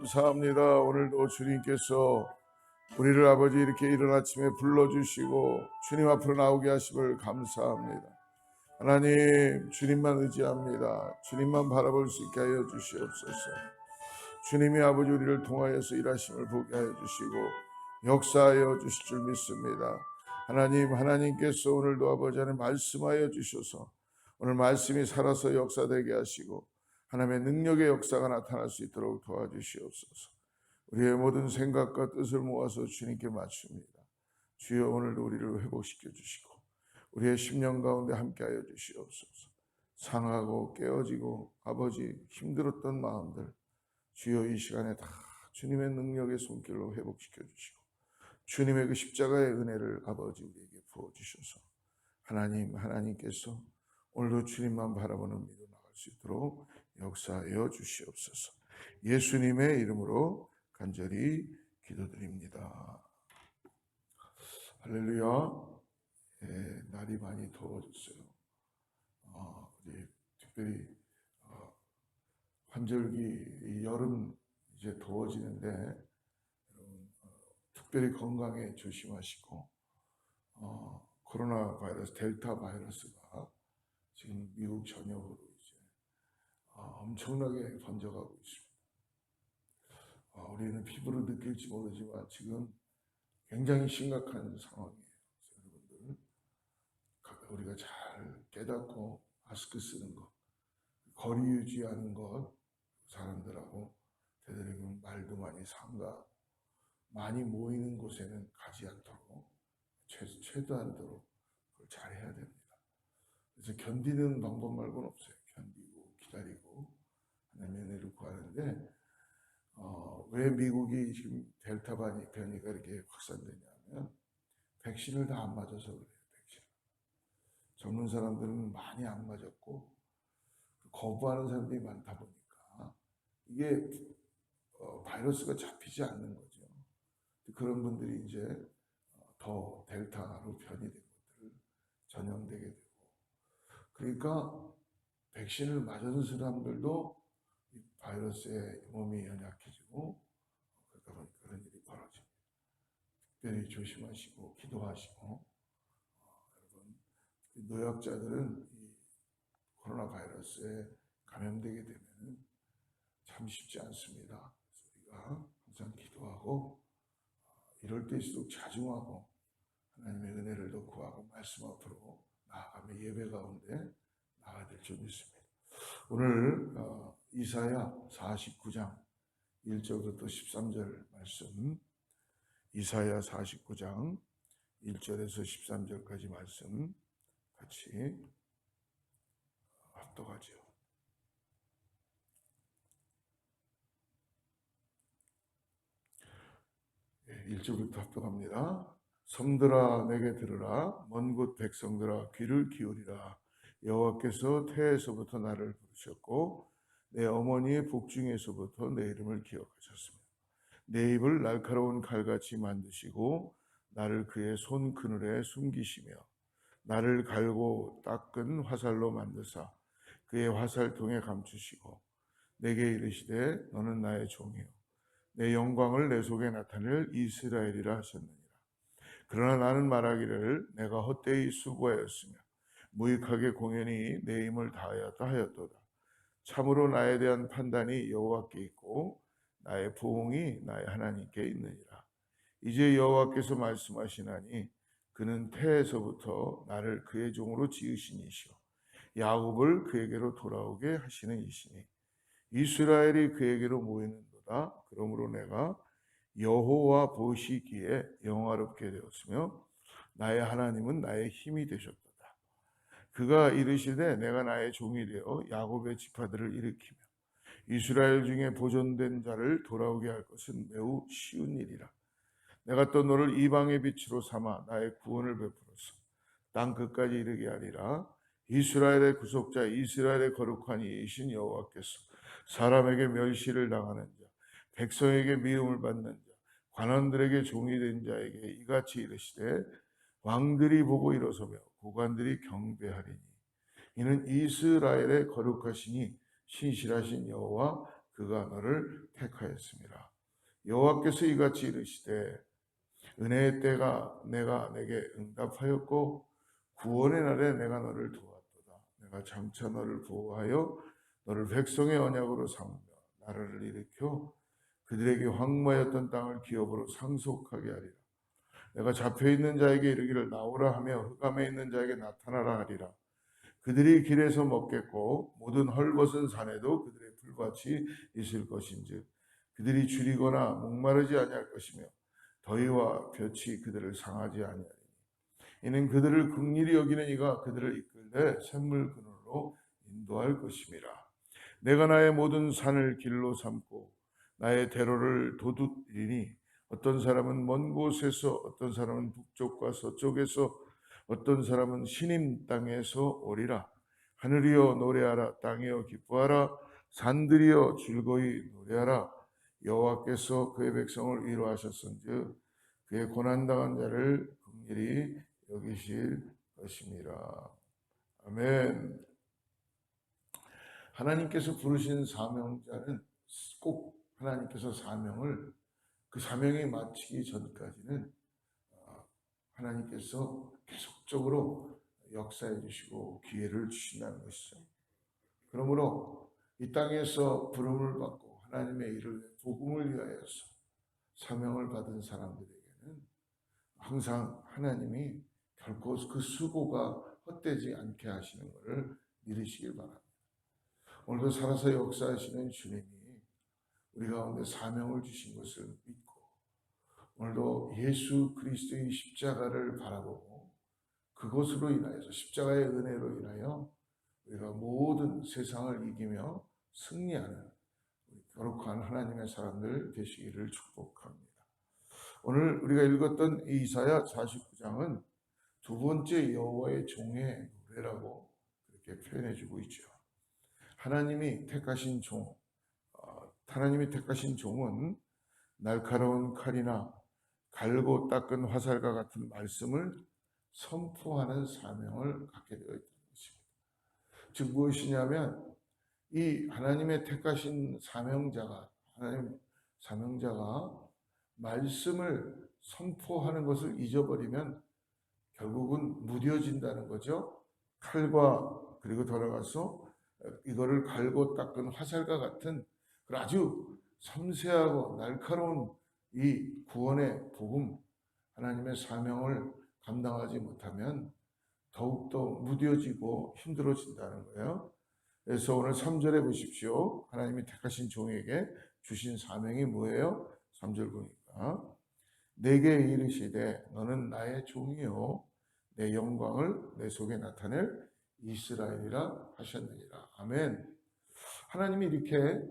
감사합니다. 오늘도 주님께서 우리를 아버지 이렇게 이른 아침에 불러주시고 주님 앞으로 나오게 하심을 감사합니다. 하나님, 주님만 의지합니다. 주님만 바라볼 수 있게 하여 주시옵소서. 주님이 아버지 우리를 통하여서 일하심을 보게 하여 주시고 역사하여 주실 줄 믿습니다. 하나님께서 오늘도 아버지 하나님 말씀하여 주셔서 오늘 말씀이 살아서 역사되게 하시고 하나님의 능력의 역사가 나타날 수 있도록 도와주시옵소서. 우리의 모든 생각과 뜻을 모아서 주님께 맞춥니다. 주여, 오늘도 우리를 회복시켜 주시고 우리의 심령 가운데 함께하여 주시옵소서. 상하고 깨어지고 아버지 힘들었던 마음들 주여 이 시간에 다 주님의 능력의 손길로 회복시켜 주시고 주님의 그 십자가의 은혜를 아버지 우리에게 부어주셔서 하나님께서 오늘도 주님만 바라보는 믿음 나갈 수 있도록 역사하여 주시옵소서. 예수님의 이름으로 간절히 기도드립니다. 할렐루야. 날이 많이 더워졌어요. 우리 특별히 환절기 여름 이제 더워지는데 여러분 특별히 건강에 조심하시고 코로나 바이러스 델타 바이러스가 지금 미국 전역으로 이제 엄청나게 번져가고 있습니다. 우리는 피부로 느낄지 모르지만 지금 굉장히 심각한 상황이에요. 여러분들 우리가 잘 깨닫고 마스크 쓰는 것, 거리 유지하는 것, 사람들하고 대대로 말도 많이 삼가 많이 모이는 곳에는 가지 않도록 최대한도로 그걸 잘 해야 됩니다. 그래서 견디는 방법 말고는 없어요. 견디고 기다리고 하나님의 은혜를 구하는데 왜 미국이 지금 델타 변이가 이렇게 확산되냐면 백신을 다 안 맞아서 그래요. 백신. 젊은 사람들은 많이 안 맞았고 거부하는 사람들이 많다 보니까 이게 바이러스가 잡히지 않는 거죠. 그런 분들이 이제 더 델타로 변이된 것들을 전염되게 되고 그러니까 백신을 맞은 사람들도 이 바이러스에 몸이 연약해지고 그러다 보니까 그런 일이 벌어집니다. 특별히 조심하시고 기도하시고 여러분 노약자들은 이 코로나 바이러스에 감염되게 되면 참 쉽지 않습니다. 그래서 우리가 항상 기도하고 이럴 때일수록 자중하고 하나님의 은혜를 더 구하고 말씀 앞으로 나아가며 예배 가운데 나아야 될 줄 믿습니다. 오늘 이사야 49장 1절부터 13절 말씀, 이사야 49장 1절에서 13절까지 말씀 같이 합독하죠. 1절부터 합독합니다. 섬들아 내게 들으라, 먼 곳 백성들아 귀를 기울이라. 여호와께서 태에서부터 나를 부르셨고 내 어머니의 복중에서부터 내 이름을 기억하셨습니다. 내 입을 날카로운 칼같이 만드시고 나를 그의 손 그늘에 숨기시며 나를 갈고 닦은 화살로 만드사 그의 화살통에 감추시고 내게 이르시되 너는 나의 종이요 내 영광을 내 속에 나타낼 이스라엘이라 하셨느니라. 그러나 나는 말하기를 내가 헛되이 수고하였으며 무익하게 공연히 내 힘을 다하였다 하였도다. 참으로 나에 대한 판단이 여호와께 있고 나의 부흥이 나의 하나님께 있느니라. 이제 여호와께서 말씀하시나니 그는 태에서부터 나를 그의 종으로 지으신 이시오 야곱을 그에게로 돌아오게 하시는 이시니 이스라엘이 그에게로 모이는도다. 그러므로 내가 여호와 보시기에 영화롭게 되었으며 나의 하나님은 나의 힘이 되셨도다. 그가 이르시되 내가 나의 종이 되어 야곱의 지파들을 일으키며 이스라엘 중에 보존된 자를 돌아오게 할 것은 매우 쉬운 일이라. 내가 또 너를 이방의 빛으로 삼아 나의 구원을 베풀어서 땅 끝까지 이르게 하리라. 이스라엘의 구속자 이스라엘의 거룩한 이이신 여호와께서 사람에게 멸시를 당하는 자 백성에게 미움을 받는 자 관원들에게 종이 된 자에게 이같이 이르시되 왕들이 보고 일어서며 고관들이 경배하리니 이는 이스라엘의 거룩하시니 신실하신 여호와 그가 너를 택하였습니다. 여호와께서 이같이 이르시되 은혜의 때가 내가 내게 응답하였고 구원의 날에 내가 너를 도왔도다. 내가 장차 너를 보호하여 너를 백성의 언약으로 삼으며 나라를 일으켜 그들에게 황무하였던 땅을 기업으로 상속하게 하리라. 내가 잡혀있는 자에게 이르기를 나오라 하며 흑암에 있는 자에게 나타나라 하리라. 그들이 길에서 먹겠고 모든 헐벗은 산에도 그들의 풀밭이 있을 것인즉 그들이 줄이거나 목마르지 아니할 것이며 더위와 볕이 그들을 상하지 아니하리니 이는 그들을 긍휼히 여기는 이가 그들을 이끌되 샘물 그늘로 인도할 것임이라. 내가 나의 모든 산을 길로 삼고 나의 대로를 돋우리니 어떤 사람은 먼 곳에서 어떤 사람은 북쪽과 서쪽에서 어떤 사람은 시님 땅에서 오리라. 하늘이여 노래하라. 땅이여 기뻐하라. 산들이여 즐거이 노래하라. 여호와께서 그의 백성을 위로하셨은즉 그의 고난당한 자를 긍휼히 여기실 것입니다. 아멘. 하나님께서 부르신 사명자는 꼭 하나님께서 사명을 그 사명이 마치기 전까지는 하나님께서 계속적으로 역사해 주시고 기회를 주신다는 것이죠. 그러므로 이 땅에서 부름을 받고 하나님의 일을 복음을 위하여서 사명을 받은 사람들에게는 항상 하나님이 결코 그 수고가 헛되지 않게 하시는 것을 믿으시길 바랍니다. 오늘도 살아서 역사하시는 주님이 우리 가운데 사명을 주신 것을 믿고 오늘도 예수 그리스도의 십자가를 바라보고 그것으로 인하여서 십자가의 은혜로 인하여 우리가 모든 세상을 이기며 승리하는 거룩한 하나님의 사람들 되시기를 축복합니다. 오늘 우리가 읽었던 이사야 49장은 두 번째 여호와의 종의 노래라고 그렇게 표현해주고 있죠. 하나님이 택하신 종은 날카로운 칼이나 갈고 닦은 화살과 같은 말씀을 선포하는 사명을 갖게 되어 있는 것입니다. 즉 무엇이냐면 이 하나님의 택하신 사명자가 말씀을 선포하는 것을 잊어버리면 결국은 무뎌진다는 거죠. 칼과 그리고 돌아가서 이거를 갈고 닦은 화살과 같은 아주 섬세하고 날카로운 이 구원의 복음, 하나님의 사명을 감당하지 못하면 더욱더 무뎌지고 힘들어진다는 거예요. 그래서 오늘 3절에 보십시오. 하나님이 택하신 종에게 주신 사명이 뭐예요? 3절 보니까 내게 이르시되 너는 나의 종이요 내 영광을 내 속에 나타낼 이스라엘이라 하셨느니라. 아멘. 하나님이 이렇게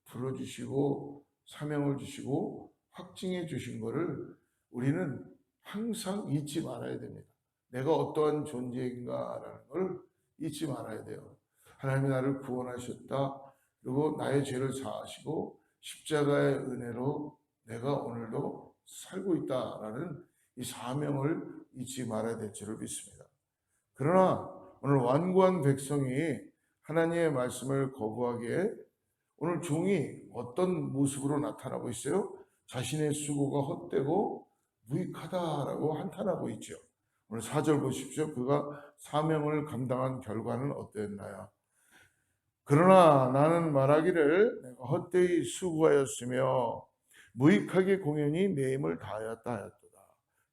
불러주시고 사명을 주시고 확증해 주신 것을 우리는 항상 잊지 말아야 됩니다. 내가 어떠한 존재인가라는 걸 잊지 말아야 돼요. 하나님이 나를 구원하셨다. 그리고 나의 죄를 사하시고 십자가의 은혜로 내가 오늘도 살고 있다라는 이 사명을 잊지 말아야 될 줄을 믿습니다. 그러나 오늘 완고한 백성이 하나님의 말씀을 거부하기에 오늘 종이 어떤 모습으로 나타나고 있어요? 자신의 수고가 헛되고 무익하다라고 한탄하고 있죠. 오늘 4절 보십시오. 그가 사명을 감당한 결과는 어땠나요? 그러나 나는 말하기를 내가 헛되이 수고하였으며 무익하게 공연히 내 힘을 다하였다 하였도다.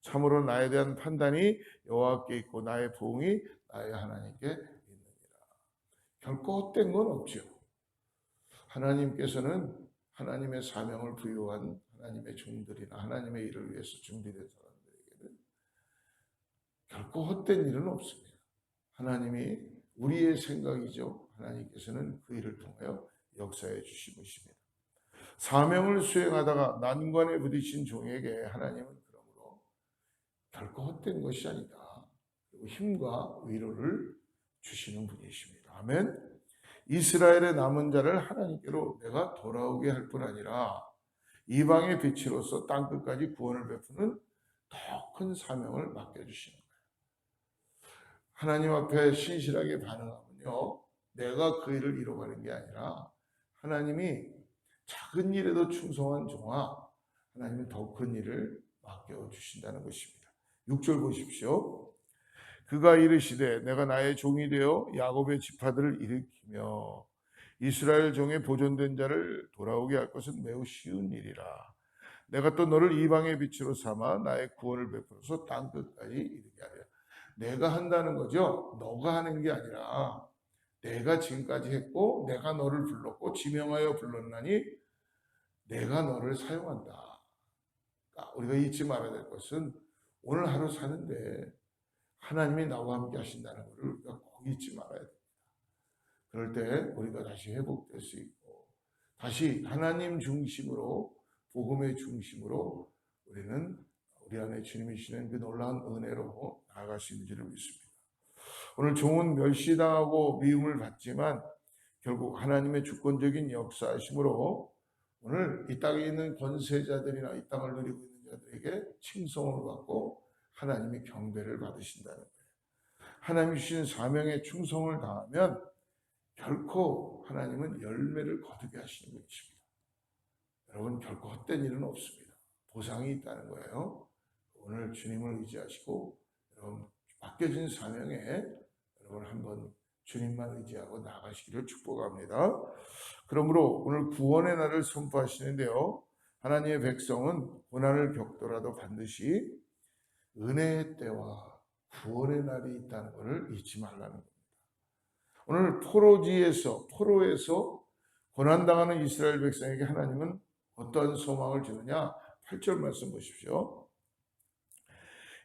참으로 나에 대한 판단이 여호와께 있고 나의 보응이 나의 하나님께 있느니라. 결코 헛된 건 없죠. 하나님께서는 하나님의 사명을 부여한 하나님의 종들이나 하나님의 일을 위해서 준비된 사람들에게는 결코 헛된 일은 없습니다. 하나님이 우리의 생각이죠. 하나님께서는 그 일을 통하여 역사해 주시십니다. 사명을 수행하다가 난관에 부딪힌 종에게 하나님은 그러므로 결코 헛된 것이 아니다. 그리고 힘과 위로를 주시는 분이십니다. 아멘. 이스라엘의 남은 자를 하나님께로 내가 돌아오게 할 뿐 아니라 이방의 빛으로서 땅끝까지 구원을 베푸는 더 큰 사명을 맡겨주시는 거예요. 하나님 앞에 신실하게 반응하면요, 내가 그 일을 이뤄가는 게 아니라 하나님이 작은 일에도 충성한 종아, 하나님은 더 큰 일을 맡겨주신다는 것입니다. 6절 보십시오. 그가 이르시되 내가 나의 종이 되어 야곱의 지파들을 일으키며 이스라엘 종의 보존된 자를 돌아오게 할 것은 매우 쉬운 일이라. 내가 또 너를 이방의 빛으로 삼아 나의 구원을 베풀어서 땅 끝까지 이르게 하려. 내가 한다는 거죠. 너가 하는 게 아니라 내가 지금까지 했고 내가 너를 불렀고 지명하여 불렀나니 내가 너를 사용한다. 그러니까 우리가 잊지 말아야 될 것은 오늘 하루 사는데 하나님이 나와 함께 하신다는 것을 우리가 꼭 잊지 말아야 됩니다. 그럴 때 우리가 다시 회복될 수 있고 다시 하나님 중심으로 복음의 중심으로 우리는 우리 안에 주님이 주시는 그 놀라운 은혜로 나아갈 수 있는 줄을 믿습니다. 오늘 종은 멸시당하고 미움을 받지만 결국 하나님의 주권적인 역사하심으로 오늘 이 땅에 있는 권세자들이나 이 땅을 누리고 있는 자들에게 칭송을 받고 하나님의 경배를 받으신다는 거예요. 하나님이 주신 사명에 충성을 다하면 결코 하나님은 열매를 거두게 하시는 것입니다. 여러분 결코 헛된 일은 없습니다. 보상이 있다는 거예요. 오늘 주님을 의지하시고 여러분 맡겨진 사명에 여러분 한번 주님만 의지하고 나가시기를 축복합니다. 그러므로 오늘 구원의 날을 선포하시는데요. 하나님의 백성은 고난을 겪더라도 반드시 은혜의 때와 구원의 날이 있다는 것을 잊지 말라는 겁니다. 오늘 포로에서 고난당하는 이스라엘 백성에게 하나님은 어떠한 소망을 주느냐? 8절 말씀 보십시오.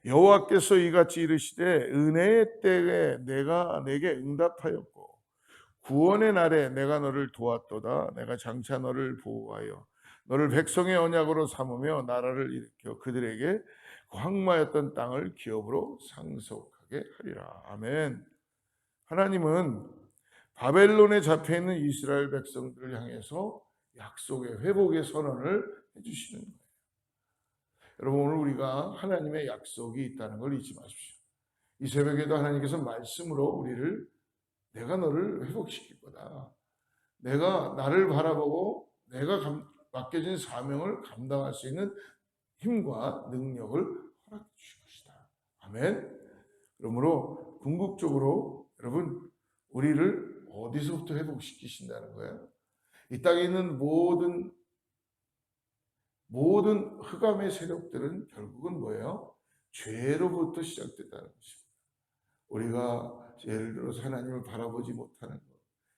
여호와께서 이같이 이르시되 은혜의 때에 내가 내게 응답하였고 구원의 날에 내가 너를 도왔도다. 내가 장차 너를 보호하여 너를 백성의 언약으로 삼으며 나라를 일으켜 그들에게 황무하였던 땅을 기업으로 상속하게 하리라. 아멘. 하나님은 바벨론에 잡혀있는 이스라엘 백성들을 향해서 약속의 회복의 선언을 해주시는 거예요. 여러분 오늘 우리가 하나님의 약속이 있다는 걸 잊지 마십시오. 이 새벽에도 하나님께서 말씀으로 우리를 내가 너를 회복시킬 거다. 내가 나를 바라보고 내가 맡겨진 사명을 감당할 수 있는 힘과 능력을 허락해 주실 것이다. 아멘. 그러므로 궁극적으로 여러분 우리를 어디서부터 회복시키신다는 거예요? 이 땅에 있는 모든 흑암의 세력들은 결국은 뭐예요? 죄로부터 시작됐다는 것입니다. 우리가 예를 들어서 하나님을 바라보지 못하는 것,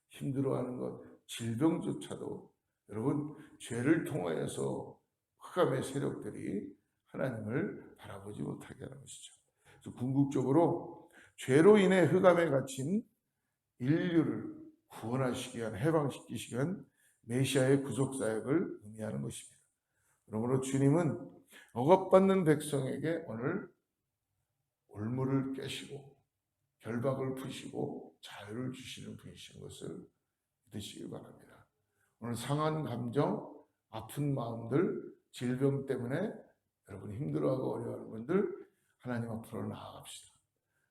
힘들어하는 것, 질병조차도 여러분 죄를 통하여서 흑암의 세력들이 하나님을 바라보지 못하게 하는 것이죠. 그래서 궁극적으로 죄로 인해 흑암에 갇힌 인류를 구원하시기 위한 해방시키시기 위한 메시아의 구속사역을 의미하는 것입니다. 그러므로 주님은 억압받는 백성에게 오늘 올무를 깨시고 결박을 푸시고 자유를 주시는 분이신 것을 믿으시기 바랍니다. 오늘 상한 감정, 아픈 마음들, 질병 때문에 여러분 힘들어하고 어려워하는 분들 하나님 앞으로 나아갑시다.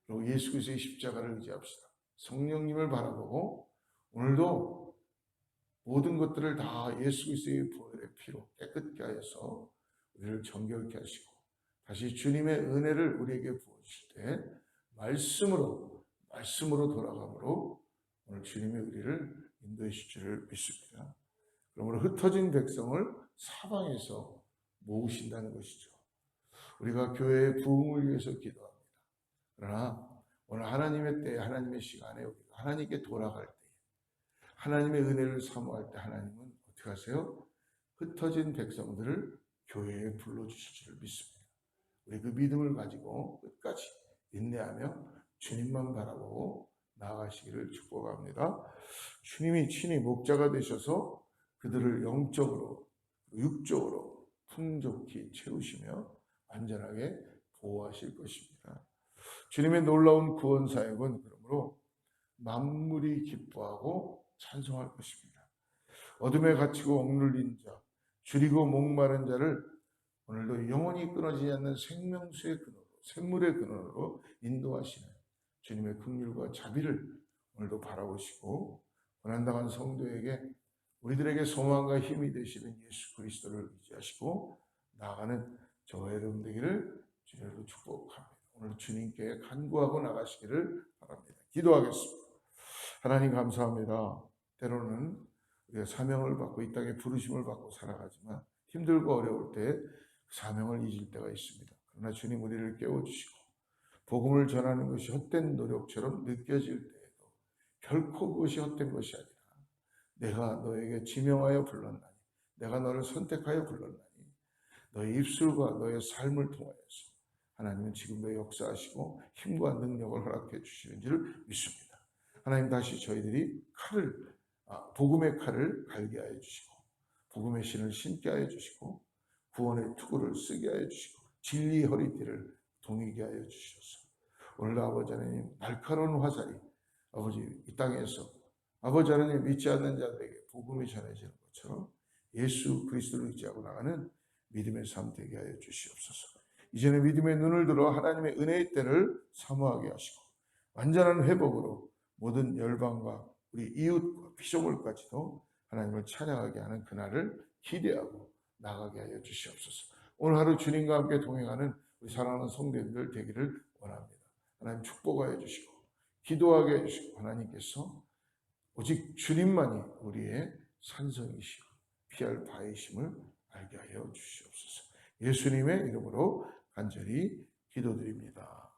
그리고 예수 그리스도의 십자가를 의지합시다. 성령님을 바라보고 오늘도 모든 것들을 다 예수 그리스도의 보혈의 피로 깨끗게 하여서 우리를 정결케 하시고 다시 주님의 은혜를 우리에게 부어주실 때 말씀으로 돌아가므로 오늘 주님의 우리를 인도해 주실 줄을 믿습니다. 그러므로 흩어진 백성을 사방에서 모으신다는 것이죠. 우리가 교회의 부흥을 위해서 기도합니다. 그러나 오늘 하나님의 때에 하나님의 시간에 우리가 하나님께 돌아갈 때 하나님의 은혜를 사모할 때 하나님은 어떻게 하세요? 흩어진 백성들을 교회에 불러주실 줄을 믿습니다. 우리 그 믿음을 가지고 끝까지 인내하며 주님만 바라보고 나아가시기를 축복합니다. 주님이 친히 목자가 되셔서 그들을 영적으로 육적으로 풍족히 채우시며 안전하게 보호하실 것입니다. 주님의 놀라운 구원 사역은 그러므로 만물이 기뻐하고 찬송할 것입니다. 어둠에 갇히고 억눌린 자, 줄이고 목마른 자를 오늘도 영원히 끊어지지 않는 생명수의 근원으로, 샘물의 근원으로 인도하시는 주님의 긍휼과 자비를 오늘도 바라보시고 고난당한 성도에게 우리들에게 소망과 힘이 되시는 예수 그리스도를 의지하시고 나아가는 저와 여러분 되기를 주님으로 축복합니다. 오늘 주님께 간구하고 나가시기를 바랍니다. 기도하겠습니다. 하나님 감사합니다. 때로는 우리가 사명을 받고 이 땅에 부르심을 받고 살아가지만 힘들고 어려울 때 사명을 잊을 때가 있습니다. 그러나 주님 우리를 깨워주시고 복음을 전하는 것이 헛된 노력처럼 느껴질 때에도 결코 그것이 헛된 것이 아니라 내가 너에게 지명하여 불렀나니 내가 너를 선택하여 불렀나니 너의 입술과 너의 삶을 통하여서 하나님은 지금도 역사하시고 힘과 능력을 허락해 주시는 줄 믿습니다. 하나님 다시 저희들이 복음의 칼을 갈게 하여 주시고 복음의 신을 신게 하여 주시고 구원의 투구를 쓰게 하여 주시고 진리의 허리띠를 동이게 하여 주셔서 오늘 아버지 하나님 날카로운 화살이 아버지 이 땅에서 아버지 하나님 믿지 않는 자들에게 복음이 전해지는 것처럼 예수 그리스도를 의지하고 나가는 믿음의 삶 되게 하여 주시옵소서. 이제는 믿음의 눈을 들어 하나님의 은혜의 때를 사모하게 하시고 완전한 회복으로 모든 열방과 우리 이웃과 피조물까지도 하나님을 찬양하게 하는 그날을 기대하고 나가게 하여 주시옵소서. 오늘 하루 주님과 함께 동행하는 우리 사랑하는 성도님들 되기를 원합니다. 하나님 축복하여 주시고 기도하게 해주시고 하나님께서 오직 주님만이 우리의 산성이시고 피할 바이심을 알게 하여 주시옵소서. 예수님의 이름으로 간절히 기도드립니다.